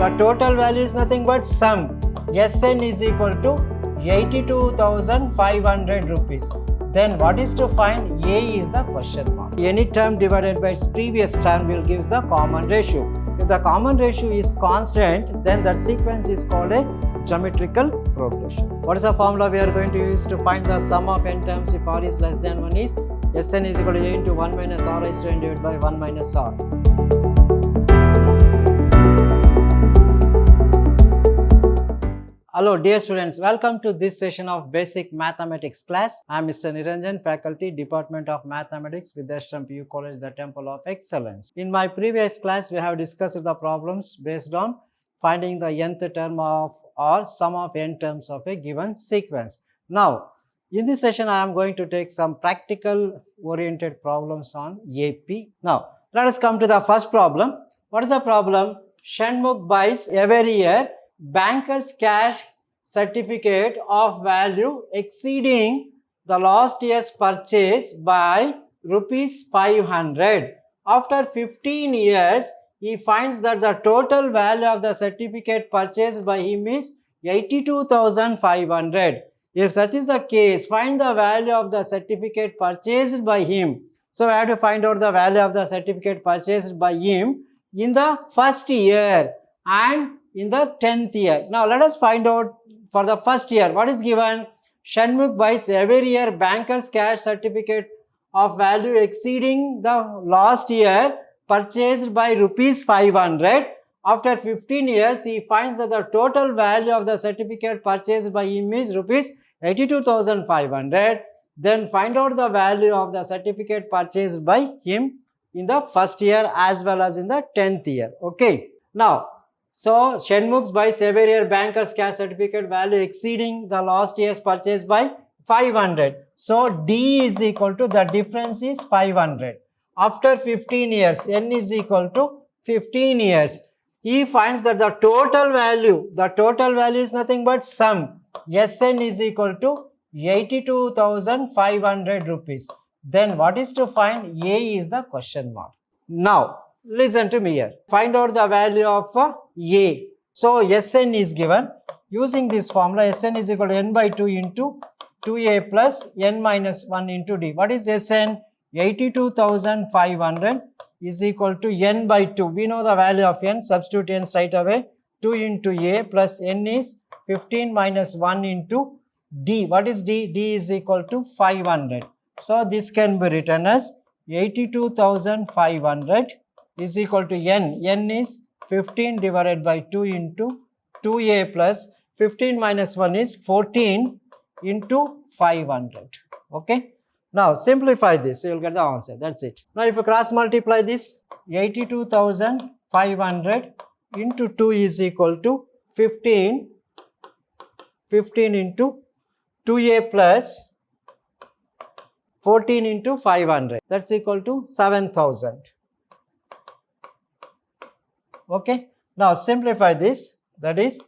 The total value is nothing but sum. Sn is equal to 82,500 rupees. Then what is to find? A is the question mark. Any term divided by its previous term will give the common ratio. If the common ratio is constant, then that sequence is called a geometrical progression. What is the formula we are going to use to find the sum of n terms if r is less than 1 is Sn is equal to a into 1 minus r is to n divided by 1 minus r. Hello dear students, welcome to this session of basic mathematics class. I am Mr. Niranjan, faculty, Department of Mathematics, Vidhyaashram PU College, the Temple of Excellence. In my previous class, we have discussed the problems based on finding the nth term of or sum of n terms of a given sequence. Now, in this session, I am going to take some practical oriented problems on AP. Now, let us come to the first problem. What is the problem? Shanmugh buys every year banker's cash certificate of value exceeding the last year's purchase by rupees 500. After 15 years, he finds that the total value of the certificate purchased by him is 82,500. If such is the case, find the value of the certificate purchased by him. So, we have to find out the value of the certificate purchased by him in the first year and in the 10th year. Now, let us find out for the first year. What is given? Shanmugh buys every year banker's cash certificate of value exceeding the last year purchased by rupees 500. After 15 years, he finds that the total value of the certificate purchased by him is rupees 82,500. Then find out the value of the certificate purchased by him in the first year as well as in the 10th year. Okay. Now, so Shanmugh buys every year banker's cash certificate value exceeding the last year's purchase by 500. So D is equal to, the difference is 500. After 15 years, N is equal to 15 years. He finds that the total value is nothing but sum. Sn is equal to 82,500 rupees. Then what is to find? A is the question mark. Now, listen to me here. Find out the value of A. So, Sn is given. Using this formula, Sn is equal to n by 2 into 2A plus n minus 1 into D. What is Sn? 82,500 is equal to n by 2. We know the value of n. Substitute n straight away. 2 into A plus n is 15 minus 1 into D. What is D? D is equal to 500. So, this can be written as 82,500 is equal to n. N is 15 divided by 2 into 2A plus 15 minus 1 is 14 into 500. Okay. Now, simplify this. You will get the answer. That's it. Now, if you cross multiply this, 82,500 into 2 is equal to 15. 15 into 2A plus 14 into 500. That's equal to 7,000. Okay. Now, simplify this. That is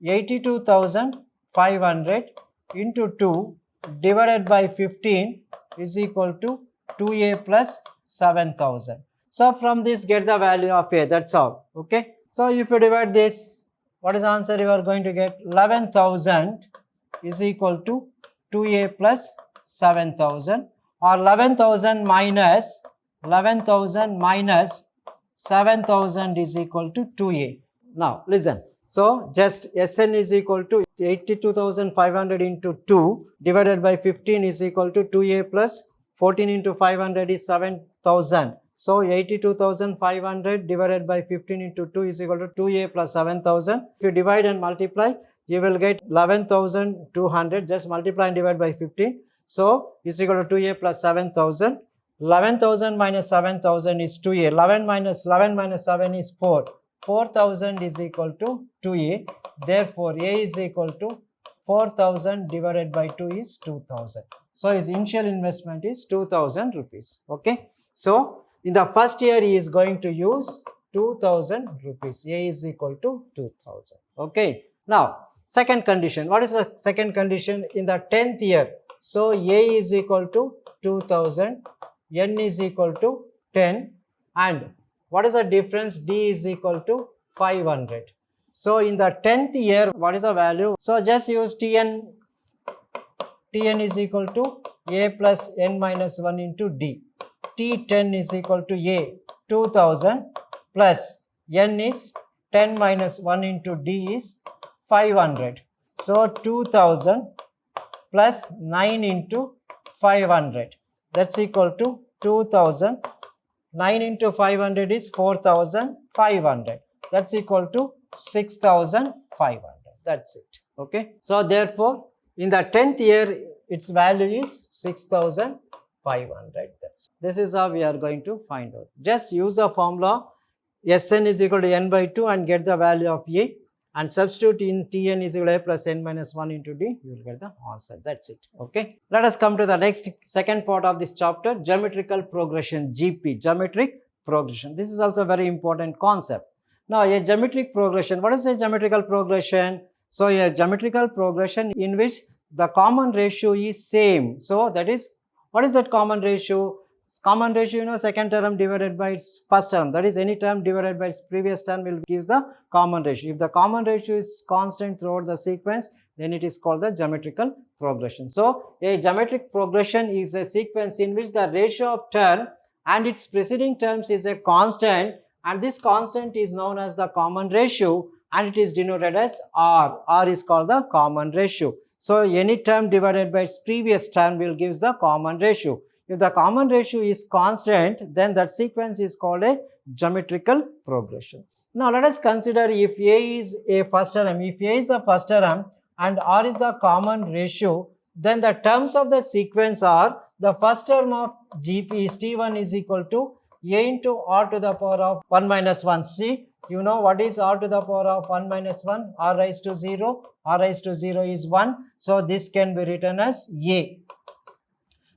82,500 into 2 divided by 15 is equal to 2A plus 7,000. So, from this get the value of A. That's all. Okay. So, if you divide this, what is the answer you are going to get? 11,000 is equal to 2A plus 7,000, or 11,000 minus 7,000 is equal to 2A. Now, listen. So, just Sn is equal to 82,500 into 2 divided by 15 is equal to 2A plus 14 into 500 is 7,000. So, 82,500 divided by 15 into 2 is equal to 2A plus 7,000. If you divide and multiply, you will get 11,200. Just multiply and divide by 15. So, is equal to 2A plus 7,000. 11,000 minus 7,000 is 2A. 11 minus 7 is 4. 4,000 is equal to 2A. Therefore, A is equal to 4,000 divided by 2 is 2,000. So, his initial investment is 2,000 rupees. Okay. So, in the first year, he is going to use 2,000 rupees. A is equal to 2,000. Okay. Now, second condition. What is the second condition? In the 10th year. So, A is equal to 2,000. N is equal to 10. And what is the difference? D is equal to 500. So in the 10th year, what is the value? So just use Tn is equal to a plus n minus 1 into d. T10 is equal to a 2000 plus n is 10 minus 1 into d is 500. So 2000 plus 9 into 500, that's equal to 2000. 9 into 500 is 4500, that's equal to 6500. That's it. Okay. So therefore in the 10th year its value is 6500. This is how we are going to find out. Just use the formula Sn is equal to n by 2 and get the value of a, and substitute in Tn is equal to a plus n minus 1 into d, you will get the answer. That's it. Okay. Let us come to the next second part of this chapter, geometrical progression, GP, geometric progression. This is also a very important concept. Now a geometric progression, what is a geometrical progression? So a geometrical progression in which the common ratio is same. So that is, what is that common ratio? Common ratio, you know, second term divided by its first term, that is any term divided by its previous term will give the common ratio. If the common ratio is constant throughout the sequence, then it is called the geometrical progression. So a geometric progression is a sequence in which the ratio of term and its preceding terms is a constant, and this constant is known as the common ratio, and it is denoted as R. R is called the common ratio. So any term divided by its previous term will give the common ratio. If the common ratio is constant, then that sequence is called a geometrical progression. Now let us consider if A is a first term. If A is the first term and R is the common ratio, then the terms of the sequence are, the first term of GP is T1 is equal to A into R to the power of 1 minus 1. See, you know what is R to the power of 1 minus 1? R raised to 0. R raised to 0 is 1. So this can be written as A.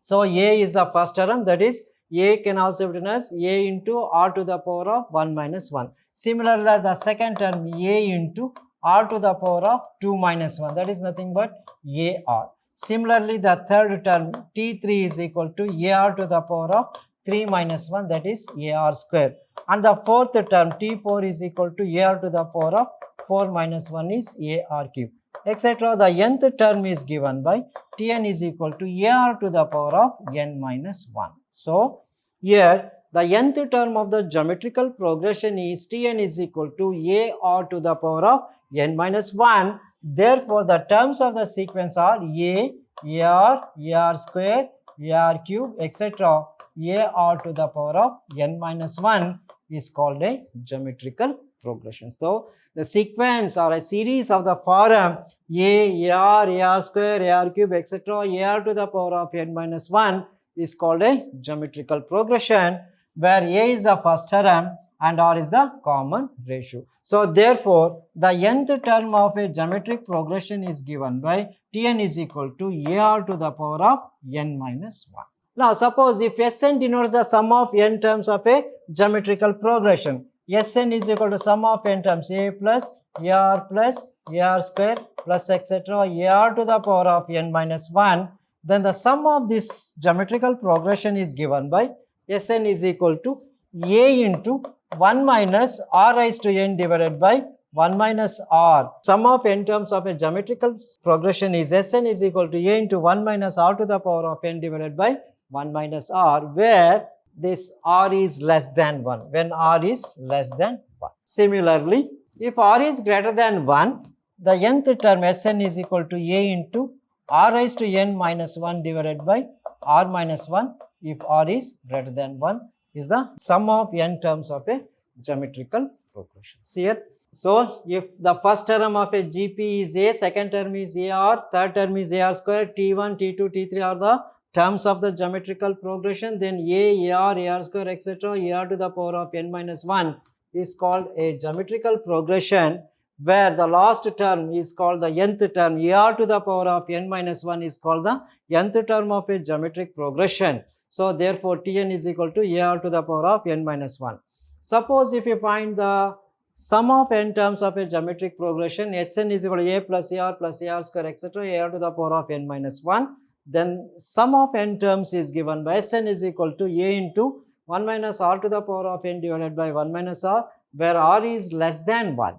So A is the first term, that is A can also be written as A into R to the power of 1 minus 1. Similarly, the second term A into R to the power of 2 minus 1, that is nothing but AR. Similarly, the third term T3 is equal to AR to the power of 3 minus 1, that is AR square. And the fourth term T4 is equal to AR to the power of 4 minus 1 is AR cube, etc. The nth term is given by Tn is equal to AR to the power of n minus 1. So here the nth term of the geometrical progression is Tn is equal to AR to the power of n minus 1. Therefore the terms of the sequence are A, AR, AR square, AR cube, etc. AR to the power of n minus 1 is called a geometrical progression. So the sequence or a series of the form A, AR, AR square, AR cube, etc. AR to the power of n minus 1 is called a geometrical progression, where A is the first term and R is the common ratio. So therefore the nth term of a geometric progression is given by Tn is equal to AR to the power of n minus 1. Now suppose if Sn denotes the sum of n terms of a geometrical progression, Sn is equal to sum of n terms A plus AR square plus etc. AR to the power of n minus 1, then the sum of this geometrical progression is given by Sn is equal to A into 1 minus R raised to n divided by 1 minus R. Sum of n terms of a geometrical progression is Sn is equal to A into 1 minus R to the power of n divided by 1 minus R, where this R is less than 1, when R is less than 1. Similarly, if R is greater than 1, the nth term Sn is equal to A into R raised to n minus 1 divided by R minus 1, if R is greater than 1, is the sum of n terms of a geometrical progression. See here. So if the first term of a GP is A, second term is AR, third term is AR square, T1, T2, T3 are the terms of the geometrical progression, then A, AR square, etc. AR to the power of n minus 1 is called a geometrical progression, where the last term is called the nth term. AR to the power of n minus 1 is called the nth term of a geometric progression. So therefore Tn is equal to AR to the power of n minus 1. Suppose if you find the sum of n terms of a geometric progression, Sn is equal to A plus AR square, etc. AR to the power of n minus 1. Then sum of n terms is given by Sn is equal to A into 1 minus R to the power of n divided by 1 minus R, where R is less than 1.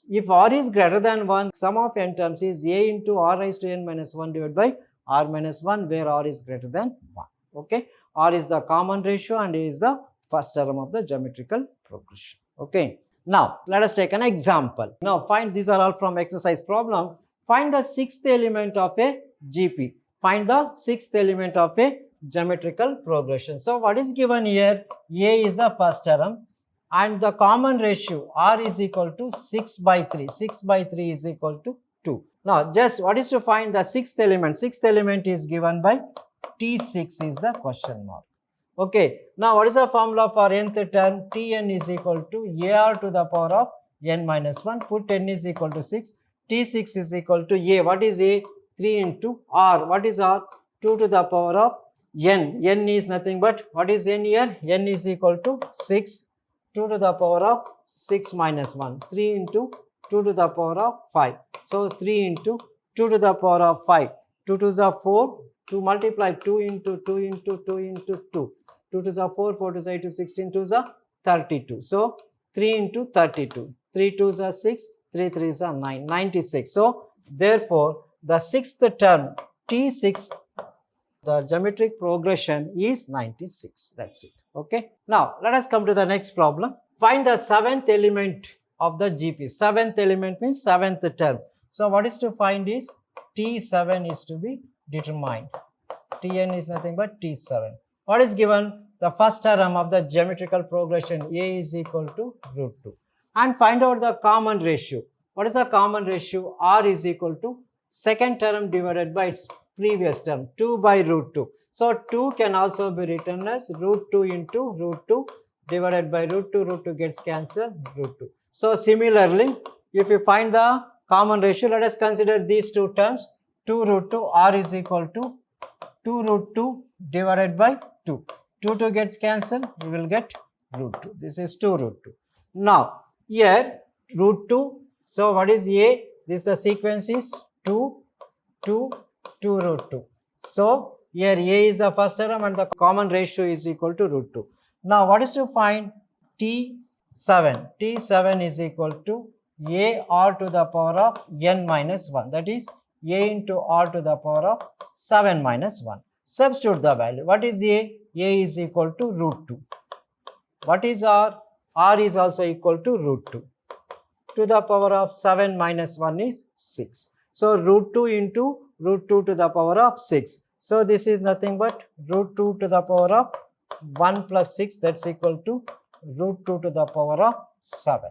If r is greater than 1, sum of n terms is a into r raised to n minus 1 divided by r minus 1, where r is greater than 1. Okay, r is the common ratio and a is the first term of the geometrical progression. Okay, now let us take an example. Now find, these are all from exercise problem. Find the sixth element of a GP. Find the sixth element of a geometrical progression. So what is given here? A is the first term and the common ratio r is equal to 6 by 3. 6 by 3 is equal to 2. Now just what is to find the sixth element? Sixth element is given by T6 is the question mark. Okay, now what is the formula for nth term? Tn is equal to ar to the power of n minus 1. Put n is equal to 6. T6 is equal to a. What is a? 3 into r. What is r? 2 to the power of n. N is nothing but, what is n here? N is equal to 6. 2 to the power of 6 minus 1. 3 into 2 to the power of 5. So 3 into 2 to the power of 5. 2 to the 4. 2 multiply 2 into 2 into 2 into 2. 2 to the 4, 4 to the 8 to 16, 2 the 32. So 3 into 32. 3 to the 6, 3 3 is 9, 96. So therefore the sixth term T6, the geometric progression is 96. That's it. Okay. Now let us come to the next problem. Find the seventh element of the GP. Seventh element means seventh term. So what is to find is T7 is to be determined. Tn is nothing but T7. What is given? The first term of the geometrical progression a is equal to root 2. And find out the common ratio. What is the common ratio? R is equal to second term divided by its previous term, 2 by root 2. So 2 can also be written as root 2 into root 2 divided by root 2. Root 2 gets cancelled, root 2. So similarly, if you find the common ratio, let us consider these two terms. 2 root 2, r is equal to 2 root 2 divided by 2. 2 2 gets cancelled, we will get root 2. This is 2 root 2. Now here root 2. So what is a? This the sequence is 2 2 2 root 2. So here a is the first term and the common ratio is equal to root 2. Now what is to find? T7. T7 is equal to a r to the power of n minus 1. That is a into r to the power of 7 minus 1. Substitute the value. What is a? A is equal to root 2. What is r? R is also equal to root 2. To the power of 7 minus 1 is 6. So root 2 into root 2 to the power of 6. So this is nothing but root 2 to the power of 1 plus 6, that's equal to root 2 to the power of 7.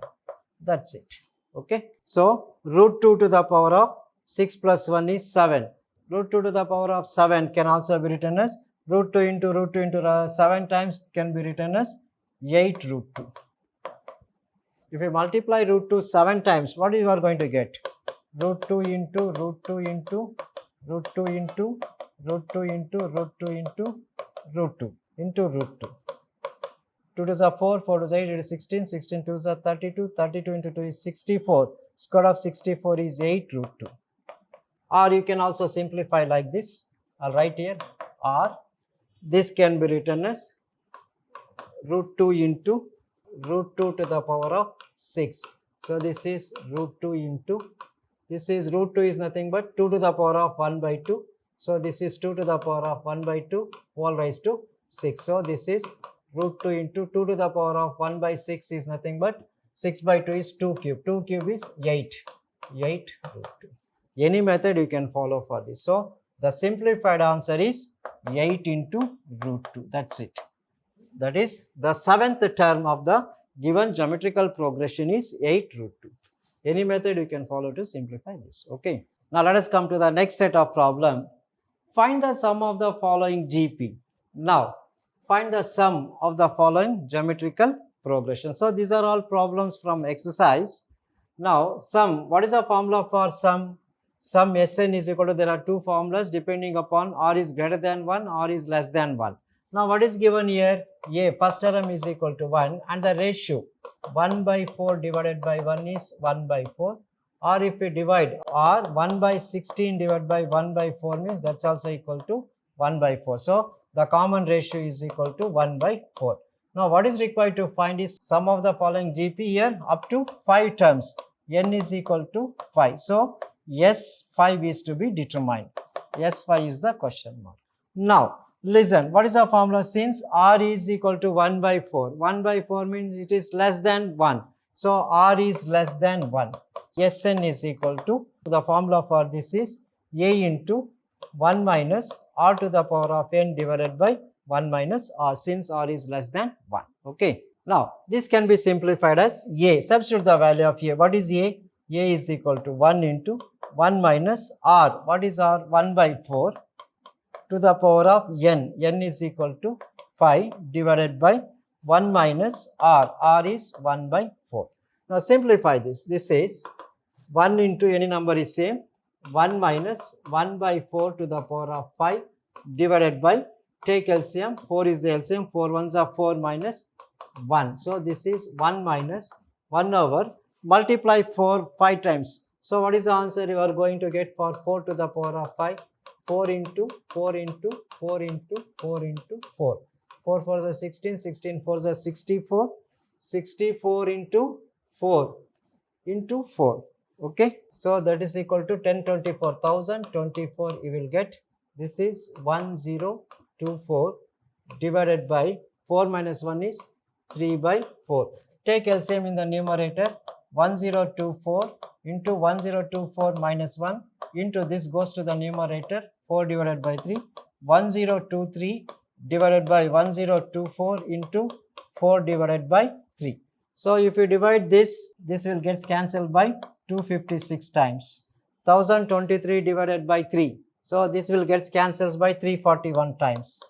That's it. Okay. So root 2 to the power of 6 plus 1 is 7. Root 2 to the power of 7 can also be written as root 2 into 7 times can be written as 8 root 2. If you multiply root 2 7 times, what you are going to get? Root 2 into root 2 into root 2 into root 2 into root 2 into root 2 into root 2. 2 to the 4, 4 to the 8, it is 16, 16 to the 32, 32 into 2 is 64. Square root of 64 is 8 root 2. Or you can also simplify like this. I'll write here r. This can be written as root 2 into root 2 to the power of 6. So this is root 2 into, this is root 2 is nothing but 2 to the power of 1 by 2. So this is 2 to the power of 1 by 2 whole raised to 6. So this is root 2 into 2 to the power of 1 by 6 is nothing but 6 by 2 is 2 cube. 2 cube is 8. 8 root 2. Any method you can follow for this. So the simplified answer is 8 into root 2. That's it. That is the seventh term of the given geometrical progression is 8 root 2. Any method you can follow to simplify this. Okay. Now let us come to the next set of problem. Find the sum of the following GP. Now find the sum of the following geometrical progression. So these are all problems from exercise. Now sum, what is the formula for sum? Sum Sn is equal to, there are two formulas depending upon r is greater than 1, r is less than 1. Now what is given here? A first term is equal to 1 and the ratio 1 by 4 divided by 1 is 1 by 4. Or if we divide r, 1 by 16 divided by 1 by 4 means that's also equal to 1 by 4. So the common ratio is equal to 1 by 4. Now what is required to find is sum of the following GP here up to 5 terms. n is equal to 5. So S5 is to be determined. S5 is the question mark. Now listen, what is the formula? Since R is equal to 1 by 4, 1 by 4 means it is less than 1. So R is less than 1. Sn is equal to, the formula for this is A into 1 minus R to the power of n divided by 1 minus R, since R is less than 1. Okay. Now this can be simplified as A. Substitute the value of A. What is A? A is equal to 1 into 1 minus R. What is R? 1 by 4 to the power of n. N is equal to 5 divided by 1 minus R. R is 1 by 4. Now simplify this. This is 1 into any number is same. 1 minus 1 by 4 to the power of 5 divided by, take LCM, 4 is the LCM, 4 ones are 4 minus 1. So this is 1 minus 1 over, multiply 4 5 times. So what is the answer you are going to get for 4 to the power of 5? 4 into 4 into 4 into 4 into 4. 4 for the 16, 16 for the 64, 64 into 4 into 4. Okay, so that is equal to 1024,000, 24 you will get. This is 1024 divided by 4 minus 1 is 3 by 4. Take LCM in the numerator, 1024 into 1024 minus 1 into this goes to the numerator, 4 divided by 3, 1023 divided by 1024 into 4 divided by 3. So if you divide this, this will get cancelled by 256 times. 1023 divided by 3. So this will get cancelled by 341 times.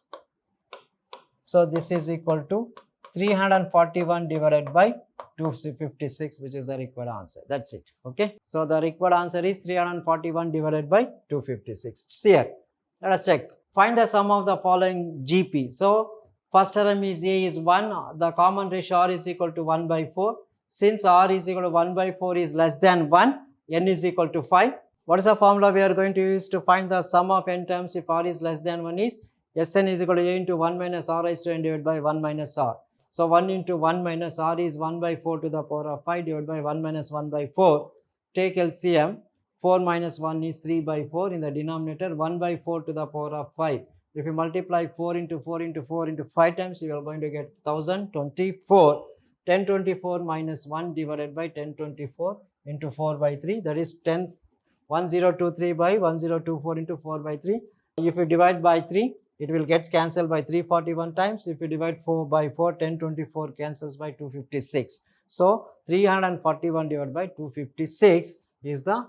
So this is equal to 341 divided by 256, which is the required answer. That's it. Okay. So the required answer is 341 divided by 256. See here. Let us check. Find the sum of the following GP. So first term is A is 1. The common ratio R is equal to 1 by 4. Since R is equal to 1 by 4 is less than 1, n is equal to 5. What is the formula we are going to use to find the sum of n terms if R is less than 1 is Sn is equal to A into 1 minus R raised to n divided by 1 minus R. So 1 into 1 minus R is 1 by 4 to the power of 5 divided by 1 minus 1 by 4. Take LCM, 4 minus 1 is 3 by 4 in the denominator, 1 by 4 to the power of 5. If you multiply 4 into 4 into 4 into 5 times, you are going to get 1024. 1024 minus 1 divided by 1024 into 4 by 3, that is 1023 by 1024 into 4 by 3. If you divide by 3, it will get cancelled by 341 times. If you divide 4 by 4, 1024 cancels by 256. So 341 divided by 256 is the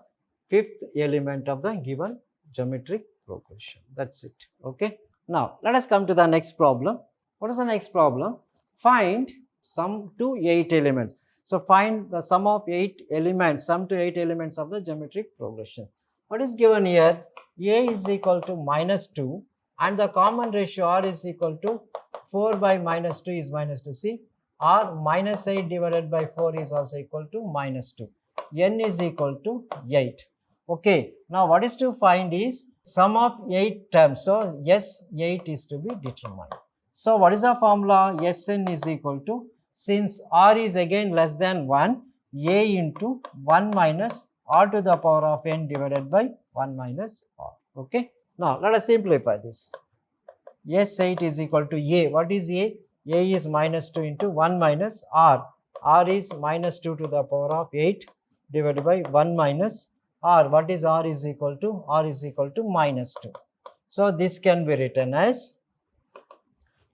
fifth element of the given geometric progression. That's it. Okay. Now let us come to the next problem. What is the next problem? Find sum to 8 elements. So find the sum of 8 elements, sum to 8 elements of the geometric progression. What is given here? A is equal to minus 2 and the common ratio R is equal to 4 by minus 2 is minus 2. See, R minus 8 divided by 4 is also equal to minus 2. N is equal to 8. Okay. Now what is to find is sum of 8 terms. So S8 is to be determined. So what is the formula? Sn is equal to, since R is again less than 1, A into 1 minus R to the power of n divided by 1 minus R. Okay. Now let us simplify this. S8 is equal to A. What is A? A is minus 2 into 1 minus R. R is minus 2 to the power of 8 divided by 1 minus R. What is R is equal to? R is equal to minus 2. So this can be written as,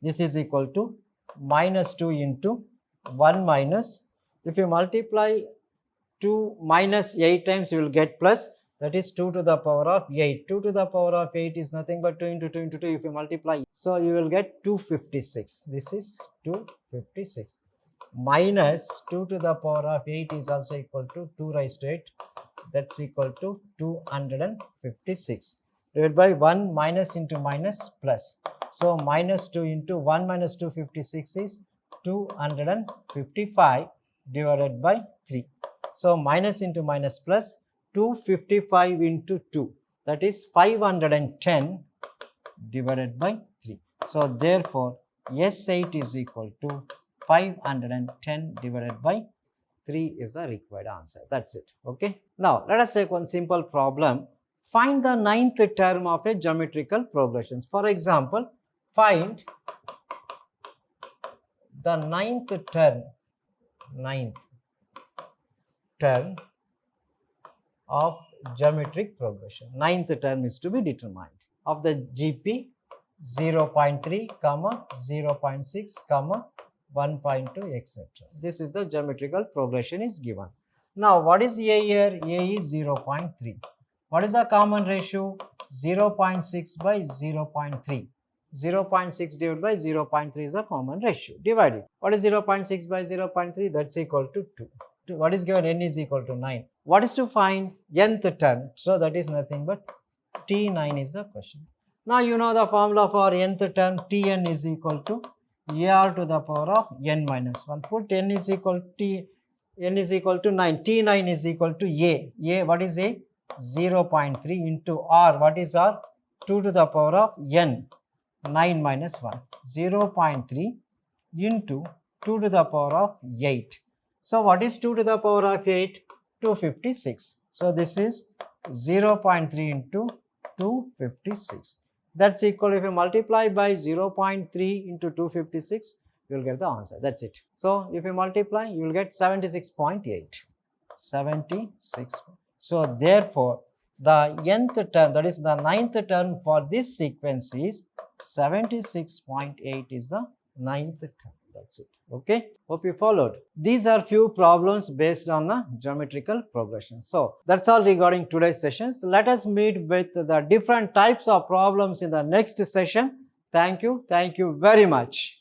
this is equal to minus 2 into 1 minus, if you multiply 2 minus 8 times you will get plus, that is 2 to the power of 8. 2 to the power of 8 is nothing but 2 into 2 into 2 if you multiply. So you will get 256. This is 256. Minus 2 to the power of 8 is also equal to 2 raised to 8. That's equal to 256. Divided by 1 minus into minus plus. So minus 2 into 1 minus 256 is 255 divided by 3. So minus into minus plus, 255 into 2, that is 510 divided by 3. So therefore S8 is equal to 510 divided by 3 is the required answer. That's it. Okay. Now, let us take one simple problem. Find the ninth term of a geometrical progression. For example, find the ninth term of geometric progression. Ninth term is to be determined of the GP 0.3, 0.6, 1.2, etc. This is the geometrical progression is given. Now, what is A here? A is 0.3. What is the common ratio? 0.6 by 0.3. 0.6 divided by 0.3 is the common ratio. Divide it. What is 0.6 by 0.3? That's equal to 2. What is given? N is equal to 9. What is to find? Nth term. So that is nothing but T9 is the question. Now you know the formula for nth term. Tn is equal to AR to the power of n minus 1. Put n is equal to 9. T9 is equal to A. A, what is A? 0.3 into R. What is R? 2 to the power of n. 9 minus 1. 0.3 into 2 to the power of 8. So what is 2 to the power of 8? 256. So this is 0.3 into 256. That's equal, if you multiply by 0.3 into 256, you will get the answer. That's it. So if you multiply, you will get 76.8. 76. So therefore, the nth term, that is the ninth term for this sequence is 76.8 is the ninth term. That's it. Okay. Hope you followed. These are few problems based on the geometrical progression. So that's all regarding today's sessions. Let us meet with the different types of problems in the next session. Thank you. Thank you very much.